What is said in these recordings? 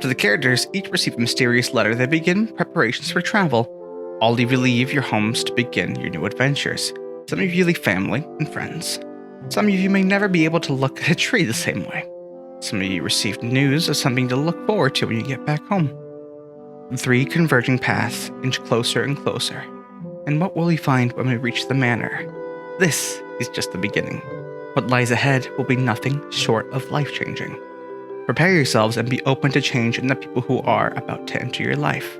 After the characters each receive a mysterious letter, they begin preparations for travel. All of you leave your homes to begin your new adventures. Some of you leave family and friends. Some of you may never be able to look at a tree the same way. Some of you receive news of something to look forward to when you get back home. The three converging paths inch closer and closer. And what will we find when we reach the manor? This is just the beginning. What lies ahead will be nothing short of life-changing. Prepare yourselves and be open to change in the people who are about to enter your life.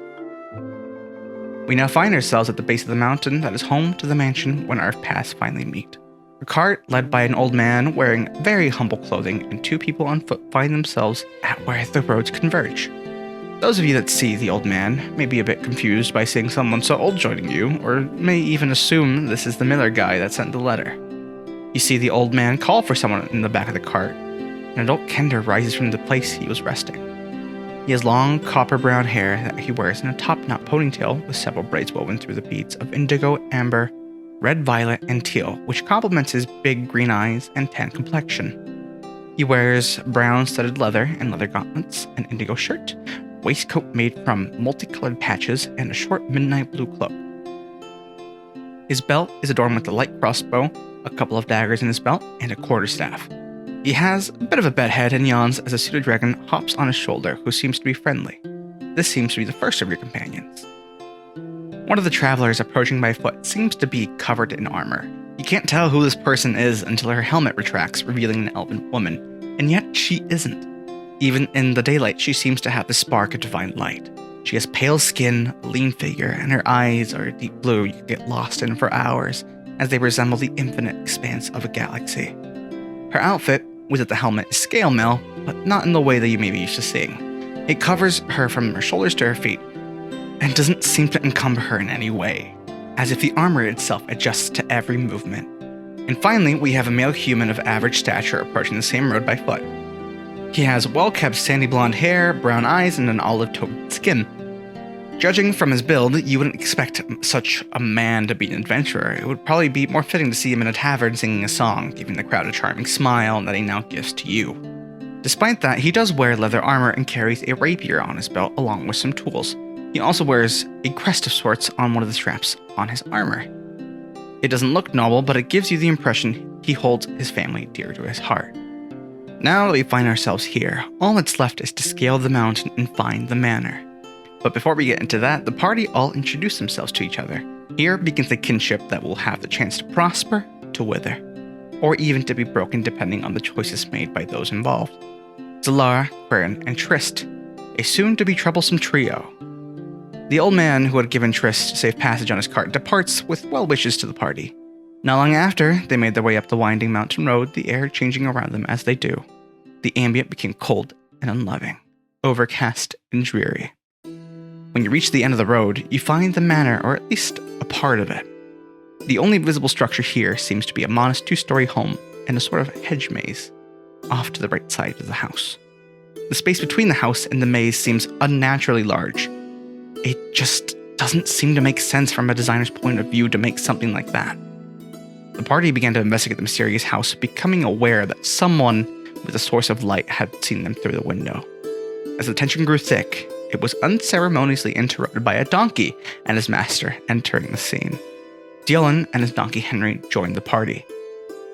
We now find ourselves at the base of the mountain that is home to the mansion when our paths finally meet. A cart led by an old man wearing very humble clothing and two people on foot find themselves at where the roads converge. Those of you that see the old man may be a bit confused by seeing someone so old joining you, or may even assume this is the Miller guy that sent the letter. You see the old man call for someone in the back of the cart. An adult Kender rises from the place he was resting. He has long copper-brown hair that he wears in a top-knot ponytail with several braids woven through the beads of indigo, amber, red, violet, and teal, which complements his big green eyes and tan complexion. He wears brown studded leather and leather gauntlets, an indigo shirt, waistcoat made from multicolored patches, and a short midnight blue cloak. His belt is adorned with a light crossbow, a couple of daggers in his belt, and a quarterstaff. He has a bit of a bedhead and yawns as a suited dragon hops on his shoulder, who seems to be friendly. This seems to be the first of your companions. One of the travelers approaching by foot seems to be covered in armor. You can't tell who this person is until her helmet retracts, revealing an elven woman, and yet she isn't. Even in the daylight, she seems to have the spark of divine light. She has pale skin, a lean figure, and her eyes are a deep blue you can get lost in for hours, as they resemble the infinite expanse of a galaxy. Her outfit, without the helmet, is scale mail, but not in the way that you may be used to seeing. It covers her from her shoulders to her feet, and doesn't seem to encumber her in any way, as if the armor itself adjusts to every movement. And finally, we have a male human of average stature approaching the same road by foot. He has well-kept sandy blonde hair, brown eyes, and an olive-toned skin. Judging from his build, you wouldn't expect such a man to be an adventurer. It would probably be more fitting to see him in a tavern singing a song, giving the crowd a charming smile that he now gives to you. Despite that, he does wear leather armor and carries a rapier on his belt along with some tools. He also wears a crest of sorts on one of the straps on his armor. It doesn't look noble, but it gives you the impression he holds his family dear to his heart. Now that we find ourselves here, all that's left is to scale the mountain and find the manor. But before we get into that, the party all introduce themselves to each other. Here begins a kinship that will have the chance to prosper, to wither, or even to be broken depending on the choices made by those involved. Zalara, Quern, and Trist, a soon-to-be troublesome trio. The old man who had given Trist safe passage on his cart departs with well wishes to the party. Not long after, they made their way up the winding mountain road, the air changing around them as they do. The ambient became cold and unloving, overcast and dreary. When you reach the end of the road, you find the manor, or at least a part of it. The only visible structure here seems to be a modest two-story home and a sort of hedge maze, off to the right side of the house. The space between the house and the maze seems unnaturally large. It just doesn't seem to make sense from a designer's point of view to make something like that. The party began to investigate the mysterious house, becoming aware that someone with a source of light had seen them through the window. As the tension grew thick, it was unceremoniously interrupted by a donkey and his master entering the scene. Dylan and his donkey Henry joined the party.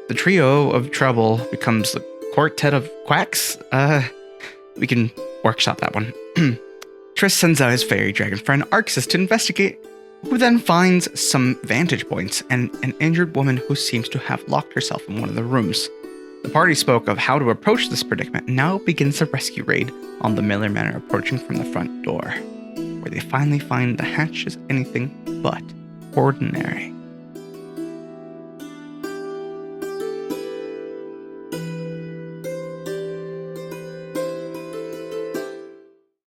The trio of trouble becomes the quartet of quacks. We can workshop that one. Triss sends out his fairy dragon friend Arxis to investigate, who then finds some vantage points and an injured woman who seems to have locked herself in one of the rooms. The party spoke of how to approach this predicament and now begins a rescue raid on the Miller Manor, approaching from the front door, where they finally find the hatch is anything but ordinary.